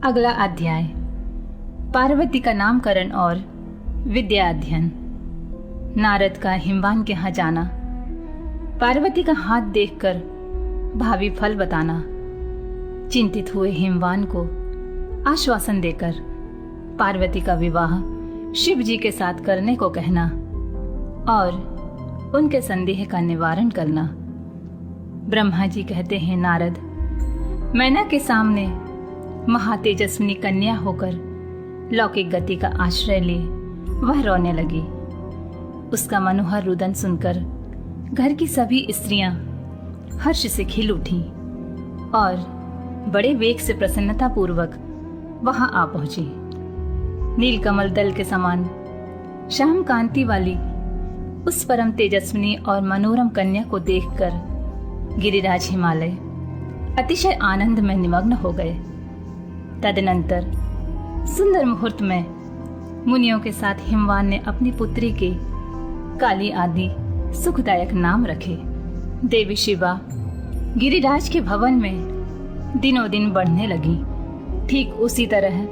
अगला अध्याय, पार्वती का नामकरण और विद्या अध्ययन। नारद का हिमवान के यहाँ जाना, पार्वती का हाथ देखकर भावी फल बताना, चिंतित हुए हिमवान को आश्वासन देकर पार्वती का विवाह शिव जी के साथ करने को कहना और उनके संदेह का निवारण करना। ब्रह्मा जी कहते हैं, नारद, मैना के सामने महातेजस्विनी कन्या होकर लौकिक गति का आश्रय ले वह रोने लगी। उसका मनोहर रुदन सुनकर घर की सभी स्त्रियां हर्ष से खिल उठी और बड़े वेग से प्रसन्नता पूर्वक वहां आ पहुंची। नीलकमल दल के समान श्याम कांति वाली उस परम तेजस्विनी और मनोरम कन्या को देखकर गिरिराज हिमालय अतिशय आनंद में निमग्न हो गए। तदनंतर सुंदर मुहूर्त में मुनियों के साथ हिमवान ने अपनी पुत्री के काली आदि सुखदायक नाम रखे। देवी शिवा गिरिराज के भवन में दिनों दिन बढ़ने लगी। ठीक उसी तरह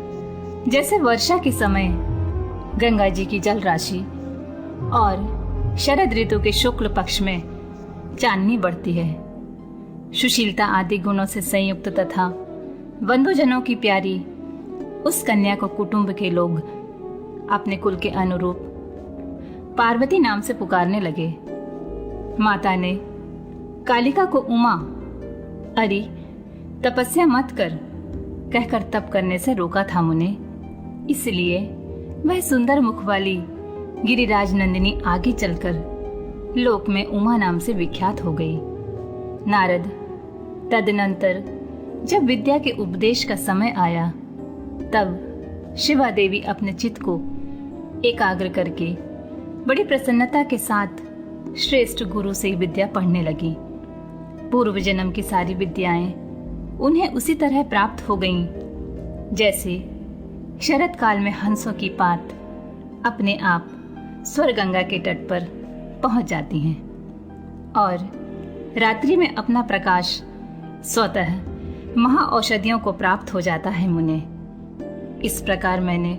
जैसे वर्षा के समय गंगा जी की जल राशि और शरद ऋतु के शुक्ल पक्ष में चांदनी बढ़ती है। सुशीलता आदि गुणों से संयुक्त तथा बंधुजनों की प्यारी उस कन्या को कुटुंब के लोग अपने कुल के अनुरूप पार्वती नाम से पुकारने लगे। माता ने कालिका को उमा, अरे तपस्या मत कर कहकर तप करने से रोका था मुने। इसलिए वह सुंदर मुख वाली गिरिराज नंदिनी आगे चलकर लोक में उमा नाम से विख्यात हो गई। नारद, तदनंतर जब विद्या के उपदेश का समय आया तब शिवा देवी अपने चित्त को एकाग्र करके बड़ी प्रसन्नता के साथ श्रेष्ठ गुरु से विद्या पढ़ने लगी। पूर्व जन्म की सारी विद्याएं उन्हें उसी तरह प्राप्त हो गईं जैसे शरद काल में हंसों की पात अपने आप स्वर गंगा के तट पर पहुंच जाती हैं और रात्रि में अपना प्रकाश स्वतः महाऔषधियों को प्राप्त हो जाता है मुने। इस प्रकार मैंने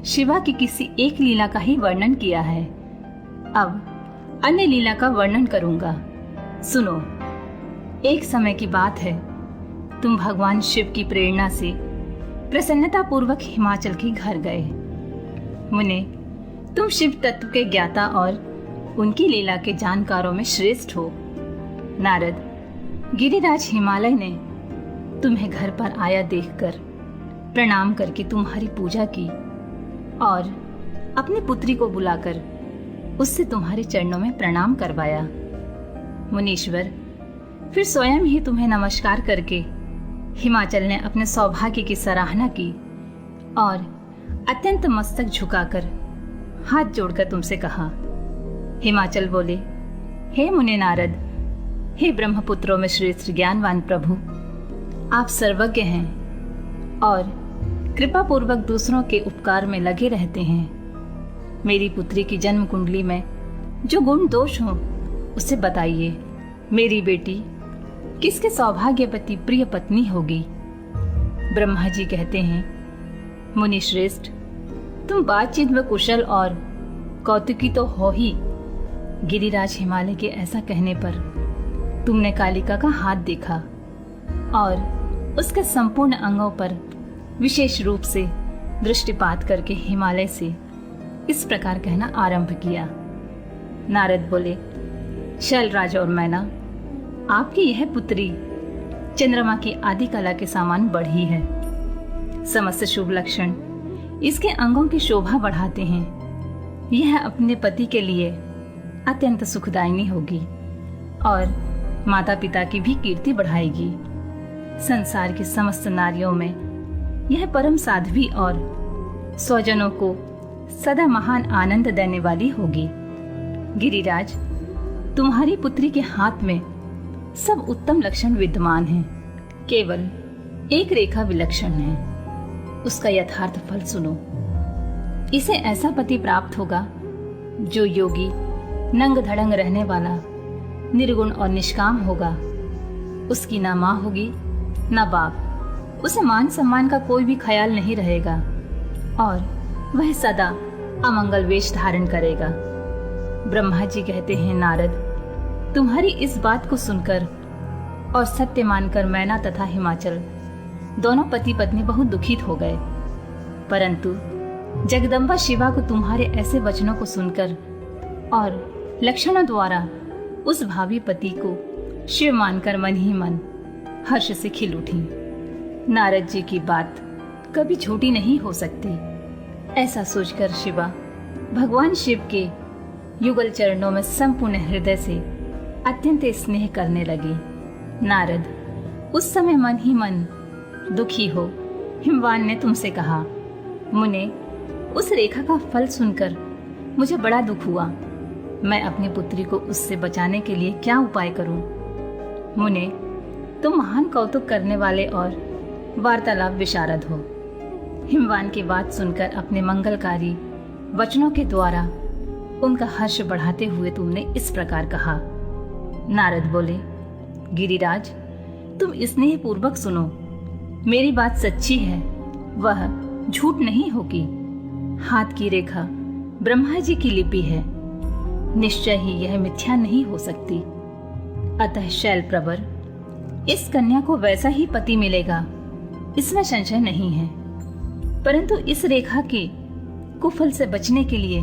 शिवा की किसी एक लीला का ही वर्णन किया है। अब अन्य लीला का वर्णन करूंगा, सुनो। एक समय की बात है, तुम भगवान शिव की प्रेरणा से प्रसन्नता पूर्वक हिमाचल के घर गए। मुने, तुम शिव तत्व के ज्ञाता और उनकी लीला के जानकारों में श्रेष्ठ हो। नारद, गिरिराज हिमालय ने तुम्हें घर पर आया देखकर प्रणाम करके तुम्हारी पूजा की और अपनी पुत्री को बुलाकर उससे तुम्हारे चरणों में प्रणाम करवाया। मुनीश्वर फिर स्वयं ही तुम्हें नमस्कार करके हिमाचल ने अपने सौभाग्य की सराहना की और अत्यंत मस्तक झुकाकर हाथ जोड़कर तुमसे कहा। हिमाचल बोले, हे मुने नारद, हे ब्रह्मपुत्रों में श्रेष्ठ ज्ञानवान प्रभु, आप सर्वज्ञ हैं और कृपा पूर्वक दूसरों के उपकार में लगे रहते हैं। मेरी पुत्री की जन्म कुंडली में जो गुण दोष हो उसे बताइए। मेरी बेटी किसके सौभाग्यवती प्रिय पत्नी होगी? ब्रह्मा जी कहते हैं, मुनि श्रेष्ठ, तुम बातचीत में कुशल और कौतुकी तो हो ही। गिरिराज हिमालय के ऐसा कहने पर तुमने कालिका का हाथ देखा और उसके संपूर्ण अंगों पर विशेष रूप से दृष्टिपात करके हिमालय से इस प्रकार कहना आरंभ किया। नारद बोले, शैलराज और मैना, आपकी यह पुत्री चंद्रमा की आदि कला के समान बढ़ी है। समस्त शुभ लक्षण इसके अंगों की शोभा बढ़ाते हैं। यह अपने पति के लिए अत्यंत सुखदायिनी होगी और माता पिता की भी कीर्ति बढ़ाएगी। संसार की समस्त नारियों में यह परम साध्वी और स्वजनों को सदा महान आनंद देने वाली होगी। गिरिराज, तुम्हारी पुत्री के हाथ में सब उत्तम लक्षण विद्यमान हैं, केवल एक रेखा विलक्षण है। उसका यथार्थ फल सुनो। इसे ऐसा पति प्राप्त होगा जो योगी, नंग धड़ंग रहने वाला, निर्गुण और निष्काम होगा। उसकी ना माँ होगी ना बाप, उसे मान सम्मान का कोई भी ख्याल नहीं रहेगा और वह सदा अमंगल वेश धारण करेगा। ब्रह्मा जी कहते हैं, नारद, तुम्हारी इस बात को सुनकर और सत्य मानकर मैना तथा हिमाचल दोनों पति पत्नी बहुत दुखित हो गए। परंतु जगदम्बा शिवा को तुम्हारे ऐसे वचनों को सुनकर और लक्षणों द्वारा उस भावी पति को शिव मानकर मन ही मन हर्ष से खिल उठी। नारद जी की बात कभी झूठी नहीं हो सकती, ऐसा सोचकर शिवा भगवान शिव के युगल चरणों में संपूर्ण हृदय से अत्यंत स्नेह करने लगी। नारद, उस समय मन ही मन दुखी हो हिमवान ने तुमसे कहा, मुने, उस रेखा का फल सुनकर मुझे बड़ा दुख हुआ। मैं अपनी पुत्री को उससे बचाने के लिए क्या उपाय करूं? मुने, तुम महान कौतुक करने वाले और वार्तालाप विशारद हो। हिमवान की बात सुनकर अपने मंगलकारी वचनों के द्वारा उनका हर्ष बढ़ाते हुए तुमने इस प्रकार कहा। नारद बोले, गिरिराज, तुम स्नेह पूर्वक सुनो। मेरी बात सच्ची है, वह झूठ नहीं होगी। हाथ की रेखा ब्रह्मा जी की लिपि है, निश्चय ही यह मिथ्या नहीं हो सकती। अतः शैल प्रवर, इस कन्या को वैसा ही पति मिलेगा, इसमें संशय नहीं है। परंतु इस रेखा के कुफल से बचने के लिए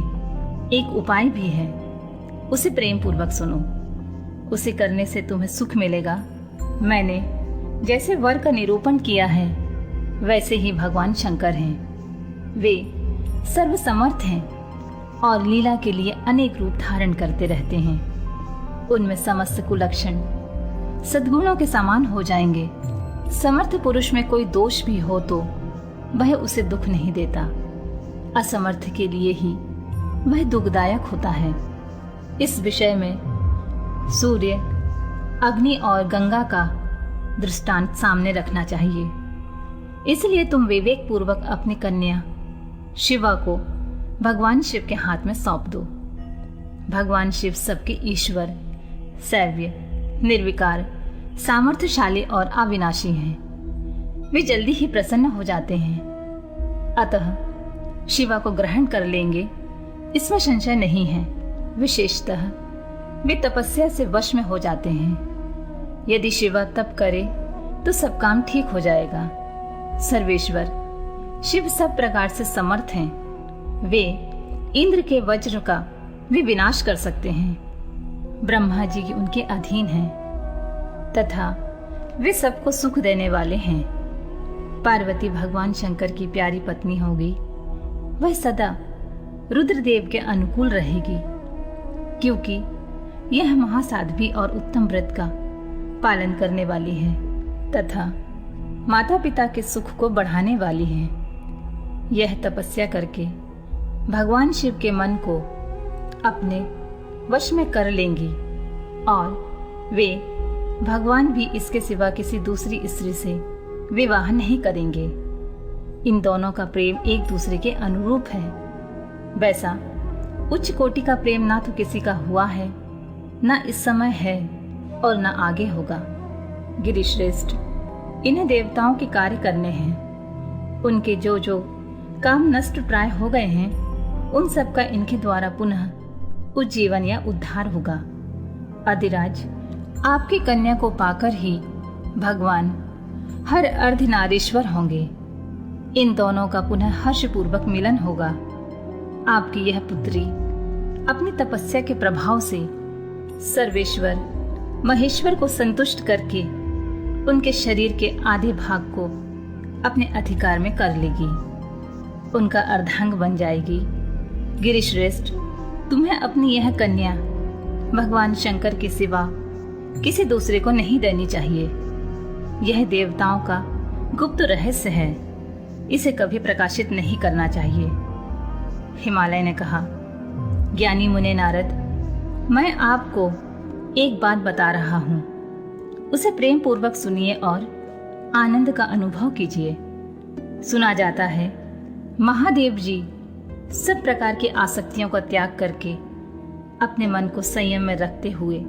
एक उपाय भी है, उसे प्रेम पूर्वक सुनो। उसे करने से तुम्हें सुख मिलेगा। मैंने जैसे वर का निरूपण किया है वैसे ही भगवान शंकर हैं। वे सर्वसमर्थ हैं और लीला के लिए अनेक रूप धारण करते रहते हैं। उनमें समस्त कुलक्षण सद्गुणों के समान हो जाएंगे। समर्थ पुरुष में कोई दोष भी हो तो वह उसे दुख नहीं देता। असमर्थ के लिए ही वह दुखदायक होता है। इस विषय में सूर्य, अग्नि और गंगा का दृष्टांत सामने रखना चाहिए। इसलिए तुम विवेक पूर्वक अपनी कन्या शिवा को भगवान शिव के हाथ में सौंप दो। भगवान शिव सबके ईश्वर, सैव्य, निर्विकार, सामर्थ्यशाली और अविनाशी हैं। वे जल्दी ही प्रसन्न हो जाते हैं। अतः शिवा को ग्रहण कर लेंगे, इसमें संशय नहीं है। विशेषतः वे तपस्या से वश में हो जाते हैं। यदि शिवा तप करे तो सब काम ठीक हो जाएगा। सर्वेश्वर शिव सब प्रकार से समर्थ हैं। वे इंद्र के वज्र का भी विनाश कर सकते हैं। ब्रह्मा जी उनके अधीन हैं तथा वे सबको सुख देने वाले हैं। पार्वती भगवान शंकर की प्यारी पत्नी होगी। वह सदा रुद्रदेव के अनुकूल रहेगी, क्योंकि यह महासाध्वी और उत्तम व्रत का पालन करने वाली है तथा माता पिता के सुख को बढ़ाने वाली है। यह तपस्या करके भगवान शिव के मन को अपने वश में कर लेंगी और वे भगवान भी इसके सिवा किसी दूसरी स्त्री से विवाह नहीं करेंगे। इन दोनों का प्रेम एक दूसरे के अनुरूप है। वैसा उच्च कोटि का प्रेम ना तो किसी का हुआ है, ना इस समय है और ना आगे होगा। गिरिश्रेष्ठ, इन्हें देवताओं के कार्य करने हैं। उनके जो जो काम नष्ट प्राय हो गए हैं, उन सब का इनके द्वारा पुनः उज्जीवन या उद्धार होगा। अधिराज, आपकी कन्या को पाकर ही भगवान हर अर्धनारीश्वर होंगे। इन दोनों का पुनः हर्षपूर्वक मिलन होगा। आपकी यह पुत्री अपनी तपस्या के प्रभाव से सर्वेश्वर महेश्वर को संतुष्ट करके उनके शरीर के आधे भाग को अपने अधिकार में कर लेगी, उनका अर्धांग बन जाएगी। गिरिश्रेष्ठ, तुम्हें अपनी यह कन्या भगवान शंकर के सिवा किसी दूसरे को नहीं देनी चाहिए। यह देवताओं का गुप्त रहस्य है, इसे कभी प्रकाशित नहीं करना चाहिए। हिमालय ने कहा, ज्ञानी मुने नारद, मैं आपको एक बात बता रहा हूं, उसे प्रेम पूर्वक सुनिए और आनंद का अनुभव कीजिए। सुना जाता है महादेव जी सब प्रकार की आसक्तियों का त्याग करके अपने मन को संयम में रखते हुए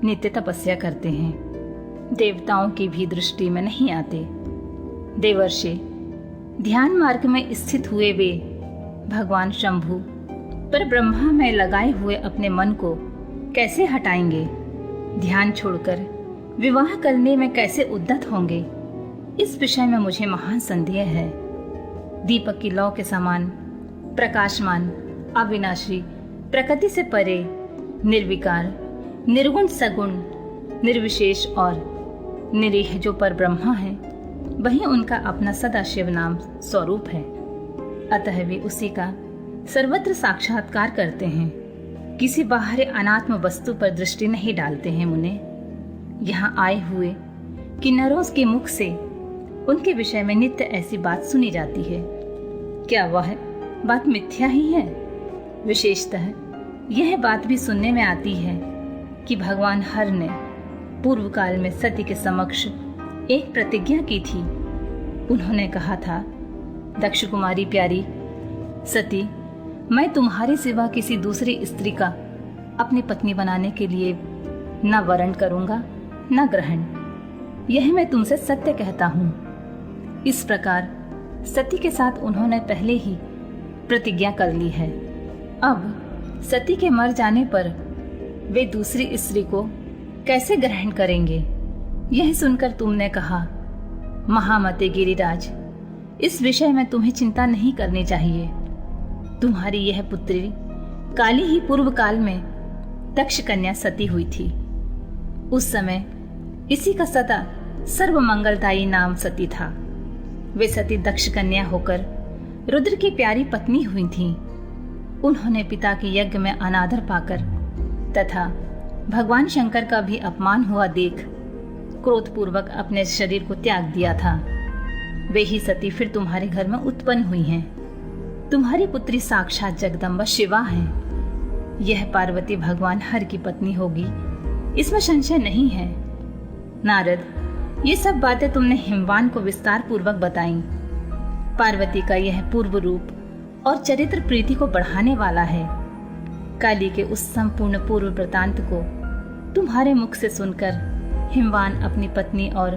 नित्य तपस्या करते हैं। देवताओं की भी दृष्टि में नहीं आते। देवर्षि, ध्यान मार्ग में स्थित हुए वे भगवान शंभु पर ब्रह्मा में लगाए हुए अपने मन को कैसे हटाएंगे? ध्यान छोड़कर विवाह करने में कैसे उद्यत होंगे? इस विषय में मुझे महान संदेह है। दीपक की लौ के समान प्रकाशमान, अविनाशी, प्रकृति से परे, निर्विकार, निर्गुण, सगुण, निर्विशेष और निरीह जो पर ब्रह्मा है, वही उनका अपना सदाशिव नाम स्वरूप है। अतः वे उसी का सर्वत्र साक्षात्कार करते हैं, किसी बाहरी अनात्म वस्तु पर दृष्टि नहीं डालते हैं। मुने, यहाँ आए हुए किन्नरों के मुख से उनके विषय में नित्य ऐसी बात सुनी जाती है। क्या वह बात मिथ्या ही है? विशेषतः यह बात भी सुनने में आती है कि भगवान हर ने पूर्व काल में सती के समक्ष एक प्रतिज्ञा की थी। उन्होंने कहा था, दक्ष कुमारी प्यारी सती, मैं तुम्हारे सिवा किसी दूसरी स्त्री का अपनी पत्नी बनाने के लिए न वरण करूंगा न ग्रहण। यह मैं तुमसे सत्य कहता हूं। इस प्रकार सती के साथ उन्होंने पहले ही प्रतिज्ञा कर ली है। अब सती के मर जाने पर वे दूसरी स्त्री को कैसे ग्रहण करेंगे? यह सुनकर तुमने कहा, महामते गिरिराज, इस विषय में तुम्हें चिंता नहीं करनी चाहिए। तुम्हारी यह पुत्री काली ही पूर्व काल में दक्ष कन्या सती हुई थी। उस समय इसी का सदा सर्वमंगलदायी नाम सती था। वे सती दक्ष कन्या होकर रुद्र की प्यारी पत्नी हुई थीं। उन्होंने पिता के यज्ञ में अनादर पाकर तथा भगवान शंकर का भी अपमान हुआ देख क्रोधपूर्वक अपने शरीर को त्याग दिया था। वे ही सती फिर तुम्हारे घर में उत्पन्न हुई हैं। तुम्हारी पुत्री साक्षात जगदम्बा शिवा है। यह पार्वती भगवान हर की पत्नी होगी, इसमें संशय नहीं है। नारद, ये सब बातें तुमने हिमवान को विस्तार पूर्वक बताई। पार्वती का यह पूर्व रूप और चरित्र प्रीति को बढ़ाने वाला है। काली के उस संपूर्ण पूर्व वृतांत को तुम्हारे मुख से सुनकर हिमवान अपनी पत्नी और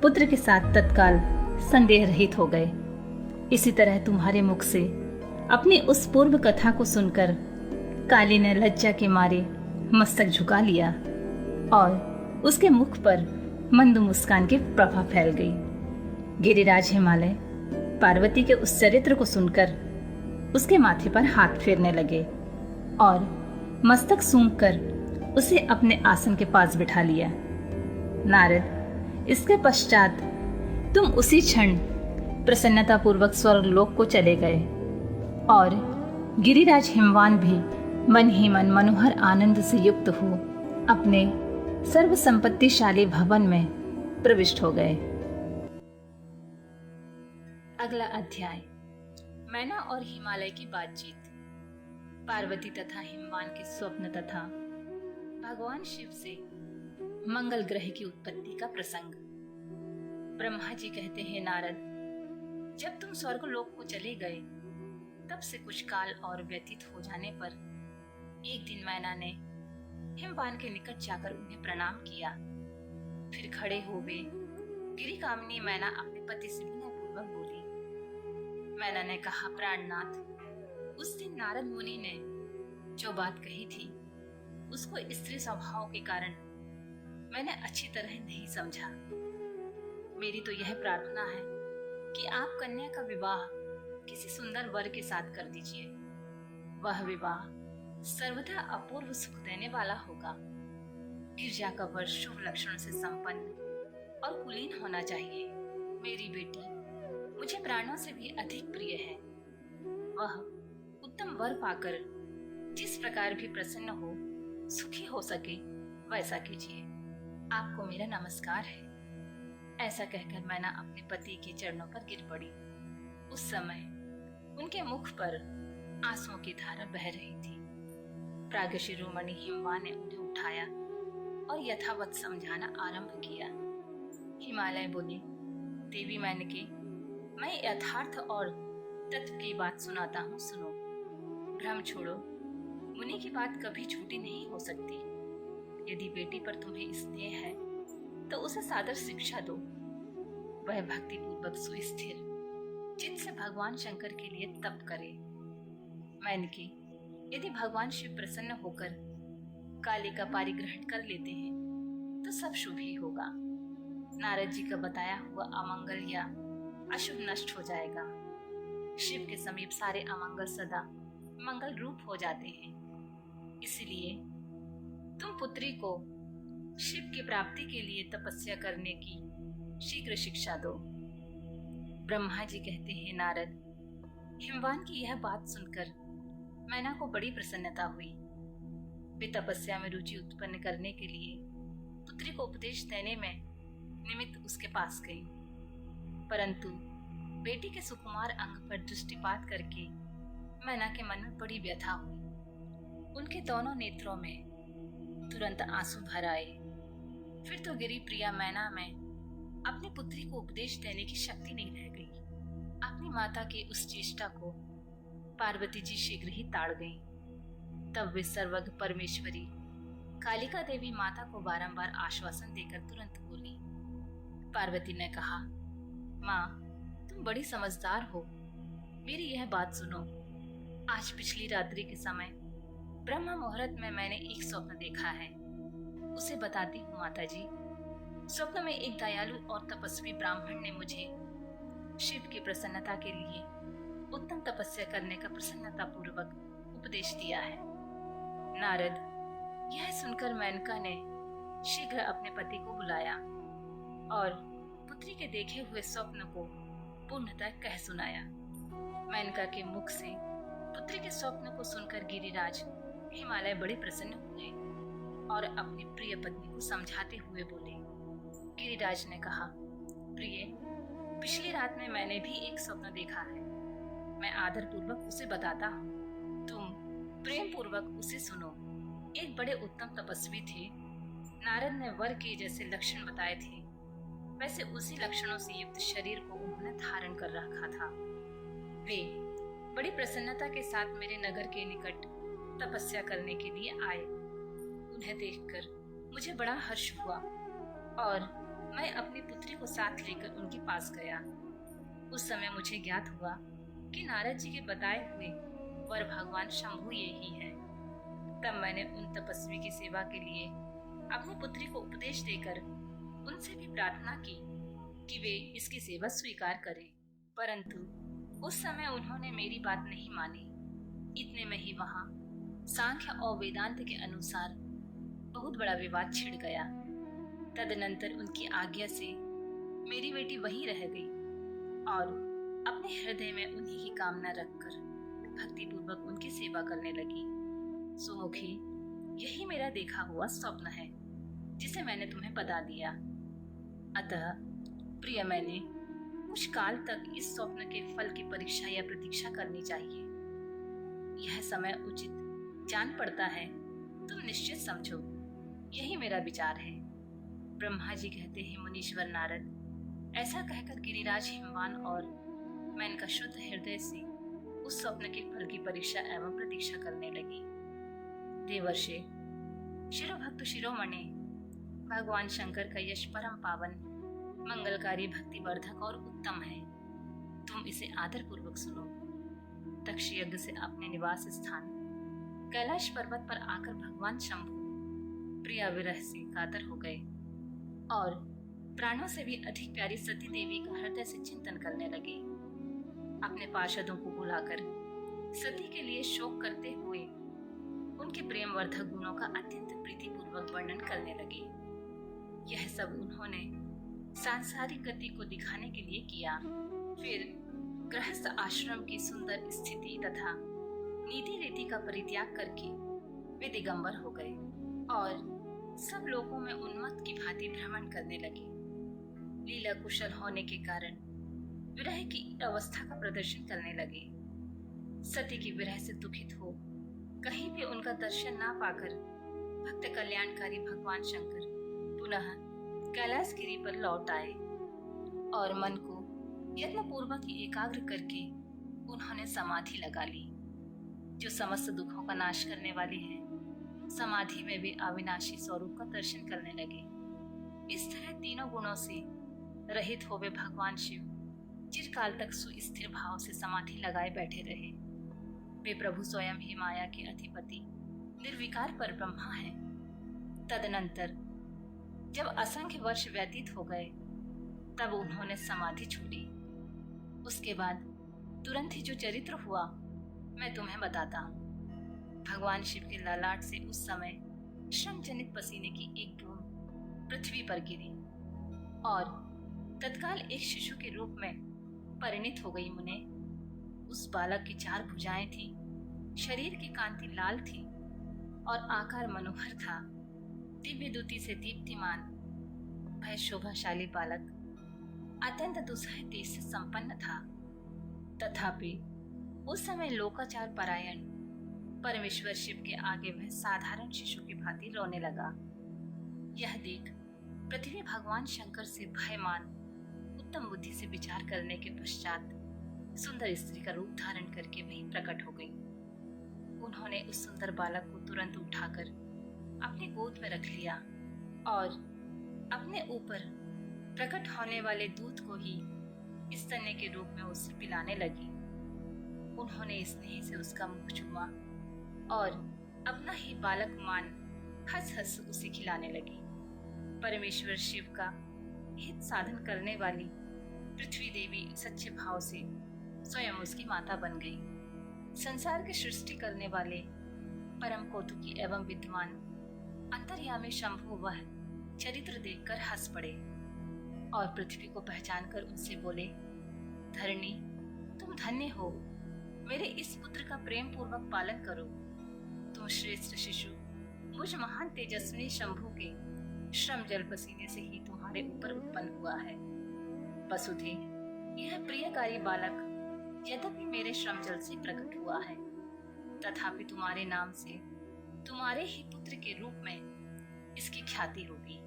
पुत्र के साथ तत्काल संदेह रहित हो गए। इसी तरह तुम्हारे मुख से अपनी उस पूर्व कथा को सुनकर काली ने लज्जा के मारे मस्तक झुका लिया और उसके मुख पर मंद मुस्कान की प्रभा फैल गई। गिरिराज हिमालय पार्वती के उस चरित्र को सुनकर उसके माथे पर हाथ फेरने लगे और मस्तक सूंघकर उसे अपने आसन के पास बिठा लिया। नारद, इसके पश्चात तुम उसी क्षण प्रसन्नतापूर्वक स्वर्गलोक को चले गए और गिरिराज हिमवान भी मन ही मन मनोहर आनंद से युक्त हो अपने सर्व संपत्तिशाली भवन में प्रविष्ट हो गए। अगला अध्याय, मैना और हिमालय की बातचीत। पार्वती तथा हिमवान के स्वप्न तथा भगवान शिव से मंगल ग्रह की उत्पत्ति का प्रसंग। ब्रह्मा जी कहते हैं, नारद, जब तुम स्वर्गलोक को चले गए तब से कुछ काल और व्यतीत हो जाने पर एक दिन मैना ने हिमवान के निकट जाकर उन्हें प्रणाम किया। फिर खड़े हो वे गिरी कामनी मैना अपने पति से विनयपूर्वक बोली। मैना ने कहा, प्राणनाथ, उस दिन नारद मुनि ने जो बात कही थी उसको स्त्री स्वभाव के कारण मैंने अच्छी तरह नहीं समझा। मेरी तो यह प्रार्थना है कि आप कन्या का विवाह किसी सुंदर वर के साथ कर दीजिए। वह विवाह सर्वथा अपूर्व सुख देने वाला होगा। गिरजा का वर शुभ लक्षण से संपन्न और कुलीन होना चाहिए। मेरी बेटी मुझे प्राणों से भी अधिक प्रिय है। वह उत्तम वर पाकर जिस प्रकार भी प्रसन्न हो, सुखी हो सके, वैसा कीजिए। आपको मेरा नमस्कार है। ऐसा कहकर मैना अपने पति के चरणों पर गिर पड़ी। उस समय उनके मुख पर आंसुओं की धारा बह रही थी। प्राग शिरोमणि हिमवान ने उन्हें उठाया और यथावत समझाना आरंभ किया। हिमालय बोली, देवी मैनके, मैं यथार्थ और तत्व की बात सुनाता हूँ, सुनो। भ्रम छोड़ो, मुनि की बात कभी झूठी नहीं हो सकती। यदि बेटी पर तुम्हें स्नेह है तो उसे सादर शिक्षा दो। वह भक्ति पूर्वक सुस्थिर चित्त से भगवान शंकर के लिए तप करे। मैंने कि यदि भगवान शिव प्रसन्न होकर काली का पारिग्रहण कर लेते हैं तो सब शुभ ही होगा। नारद जी का बताया हुआ अमंगल या अशुभ नष्ट हो जाएगा। शिव के समीप सारे अमंगल सदा मंगल रूप हो जाते हैं। इसलिए तुम पुत्री को शिव की प्राप्ति के लिए तपस्या करने की शीघ्र शिक्षा दो। ब्रह्मा जी कहते हैं, नारद, हिमवान की यह बात सुनकर मैना को बड़ी प्रसन्नता हुई। वे तपस्या में रुचि उत्पन्न करने के लिए पुत्री को उपदेश देने में निमित्त उसके पास गई, परंतु बेटी के सुकुमार अंग पर दृष्टिपात करके मैना के मन में बड़ी व्यथा हुई। उनके दोनों नेत्रों में तुरंत आंसू भर आए। फिर तो गिरी प्रिया मैना में अपनी पुत्री को उपदेश देने की शक्ति नहीं रह गई। अपनी माता की उस चेष्टा को पार्वती जी शीघ्र ही ताड़ गईं। तब वे सर्वज्ञ परमेश्वरी कालिका देवी माता को बारंबार आश्वासन देकर तुरंत बोली। पार्वती ने कहा, माँ, तुम बड़ी समझदार हो, मेरी यह बात सुनो। आज पिछली रात्रि के समय ब्रह्म मुहूर्त में मैंने एक स्वप्न देखा है, उसे बताती हूँ माता जी। स्वप्न में एक दयालु और तपस्वी ब्राह्मण ने मुझे शिव की प्रसन्नता के लिए उत्तम तपस्या करने का प्रसन्नता पूर्वक उपदेश दिया है। नारद, यह सुनकर मेनका ने शीघ्र अपने पति को बुलाया और पुत्री के देखे हुए स्वप्न को पूर्णतः कह सुनाया। मेनका के मुख से पुत्री के स्वप्न को सुनकर गिरिराज हिमालय बड़े प्रसन्न हुए और अपनी प्रिय पत्नी को समझाते हुए बोले। गिरिराज ने कहा, प्रिय, पिछली रात में मैंने भी एक स्वप्न देखा है। मैं आदर पूर्वक उसे बताता हूँ, तुम प्रेम पूर्वक उसे सुनो। एक बड़े उत्तम तपस्वी थे। नारद ने वर के जैसे लक्षण बताए थे, वैसे उसी लक्षणों से युक्त शरीर को उन्होंने धारण कर रखा था। वे बड़ी प्रसन्नता के साथ मेरे नगर के निकट तपस्या करने के लिए आए। उन्हें देखकर मुझे बड़ा हर्ष हुआ और मैं अपनी पुत्री को साथ लेकर उनके पास गया। उस समय मुझे ज्ञात हुआ कि नारद जी के बताए हुए वर भगवान शंभु ये ही है। तब मैंने उन तपस्वी की सेवा के लिए अपनी पुत्री को उपदेश देकर उनसे भी प्रार्थना की कि वे इसकी सेवा स्वीकार करें, परंतु उस समय उन्होंने मेरी बात नहीं मानी। इतने में ही वहां सांख्य और वेदांत के अनुसार बहुत बड़ा विवाद छिड़ गया। तदनंतर उनकी आज्ञा से मेरी बेटी वहीं रह गई और अपने हृदय में उन्हीं की कामना रखकर भक्ति पूर्वक उनकी सेवा करने लगी। सुमुखी, यही मेरा देखा हुआ स्वप्न है जिसे मैंने तुम्हें बता दिया। अतः प्रिय, मैंने कुछ काल तक इस स्वप्न के फल की परीक्षा या प्रतीक्षा करनी चाहिए। यह समय उचित जान पड़ता है, तुम निश्चित समझो, यही मेरा विचार है। ब्रह्मा जी कहते हैं, मुनीश्वर नारद, ऐसा कहकर गिरिराज हिमवान और मेनका शुद्ध हृदय से उस स्वप्न के फल की परीक्षा एवं प्रतीक्षा करने लगी। देवर्षि, शिरोभक्त शिरोमणि भगवान शंकर का यश परम पावन, मंगलकारी, भक्तिवर्धक और उत्तम है। तुम इसे आदर पूर्वक सुनो। दक्ष यज्ञ से अपने निवास स्थान कैलाश पर्वत पर आकर भगवान शंभु प्रिया विरह से कातर हो गए और प्राणों से भी अधिक प्यारी सती देवी का हृदय से चिंतन करने लगे। अपने पार्षदों को बुलाकर सती के लिए शोक करते हुए उनके प्रेम वर्धक गुणों का अत्यंत प्रीतिपूर्वक वर्णन करने लगे। यह सब उन्होंने सांसारिक गति को दिखाने के लिए किया। फिर गृहस्थ आश्रम की सुंदर स्थिति तथा नीति रीति का परित्याग करके वे दिगंबर हो गए और सब लोगों में उन्मत्त की भांति भ्रमण करने लगे। लीला कुशल होने के कारण विरह की अवस्था का प्रदर्शन करने लगे। सती की विरह से दुखित हो कहीं भी उनका दर्शन ना पाकर भक्त कल्याणकारी भगवान शंकर पुनः कैलाश गिरी पर लौट आए और मन को यत्न पूर्वक एकाग्र करके उन्होंने समाधि लगा ली, जो समस्त दुखों का नाश करने वाली है। समाधि में वे अविनाशी स्वरूप का दर्शन करने लगे। इस तरह तीनों गुणों से रहित होवे भगवान शिव चिरकाल तक सुस्थिर भाव से समाधि लगाए बैठे रहे। वे प्रभु स्वयं ही माया के अधिपति निर्विकार पर ब्रह्मा हैं। तदनंतर जब असंख्य वर्ष व्यतीत हो गए तब उन्होंने समाधि छोड़ी। उसके बाद तुरंत ही जो चरित्र हुआ मैं तुम्हें बताता हूँ। भगवान शिव के ललाट से उस समय श्रम जनित पसीने की एक बूंद पृथ्वी पर गिरी और तत्काल एक शिशु के रूप में परिणित हो गई। मुने, उस बालक की 4 भुजाएं थी, शरीर की कांति लाल थी और आकार मनोहर था। दिव्य द्युति से दीप्तिमान वह शोभाशाली बालक अत्यंत दुस्सह तेज से संपन्न था। तथापि उस समय लोकाचार परायण परमेश्वर शिव के आगे वह साधारण शिशु की भांति रोने लगा। यह देख पृथ्वी भगवान शंकर से भयमान उत्तम बुद्धि से विचार करने के पश्चात सुंदर स्त्री का रूप धारण करके वहीं प्रकट हो गई। उन्होंने उस सुंदर बालक को तुरंत उठाकर अपनी गोद में रख लिया और अपने ऊपर प्रकट होने वाले दूध को ही स्तन्य के रूप में उसे पिलाने लगी। उन्होंने स्नेह से उसका मुख चूमा और अपना ही बालक मान हंस हंस उसे खिलाने लगी। परमेश्वर शिव का हित साधन करने वाली पृथ्वी देवी सच्चे भाव से स्वयं उसकी माता बन गई। संसार की सृष्टि करने वाले परम कौतुकी एवं विद्वान अंतर्यामी शंभु वह चरित्र देखकर हंस पड़े और पृथ्वी को पहचान कर उनसे बोले, धरणी तुम धन्य हो, मेरे इस पुत्र का प्रेम पूर्वक पालन करो। तुम श्रेष्ठ शिशु मुझ महान तेजस्वी शंभु के श्रम जल पसीने से ही तुम्हारे ऊपर उत्पन्न हुआ है। वसुधे, यह प्रियकारी बालक यद्यपि मेरे श्रम जल से प्रकट हुआ है, तथापि तुम्हारे नाम से तुम्हारे ही पुत्र के रूप में इसकी ख्याति होगी।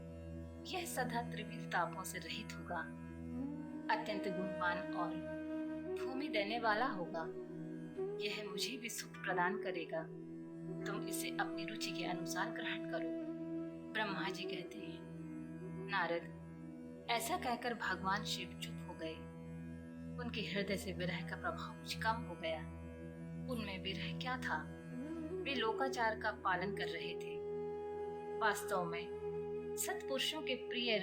यह सदा त्रिविध तापों से रहित होगा, अत्यंत गुणवान और भूमि देने वाला होगा। यह मुझे भी सुख प्रदान करेगा। तुम इसे अपनी रुचि के अनुसार ग्रहण करो। ब्रह्मा जी कहते हैं, नारद, ऐसा कहकर भगवान शिव चुप हो गए। उनके हृदय से विरह का प्रभाव कुछ कम हो गया। उनमें विरह क्या था? वे लोकाचार का पालन कर रहे थे। वास्तव में सत्पुरुषों के प्रिय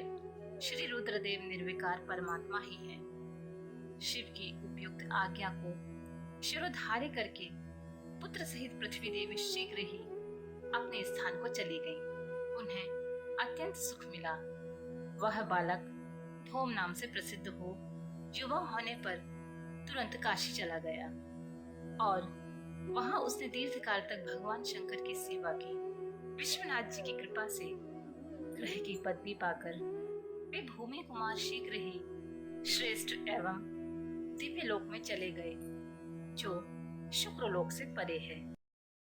श्री रुद्रदेव निर्विकार परमात्मा ही हैं। शिव की उपयुक्त आज्ञा को शिरोधार्य करके पुत्र सहित पृथ्वी देवी शीघ्र ही अपने स्थान को चली गई। उन्हें अत्यंत सुख मिला। वह बालक धूम नाम से प्रसिद्ध हो युवा होने पर तुरंत काशी चला गया और वहां उसने दीर्घकाल तक भगवान शंकर की सेवा की। विश्वनाथ जी की कृपा से ग्रह की पदवी पाकर वे भूमि कुमार शीघ्र ही श्रेष्ठ एवं दिव्य लोक में चले गए, जो शुक्र लोक से परे है।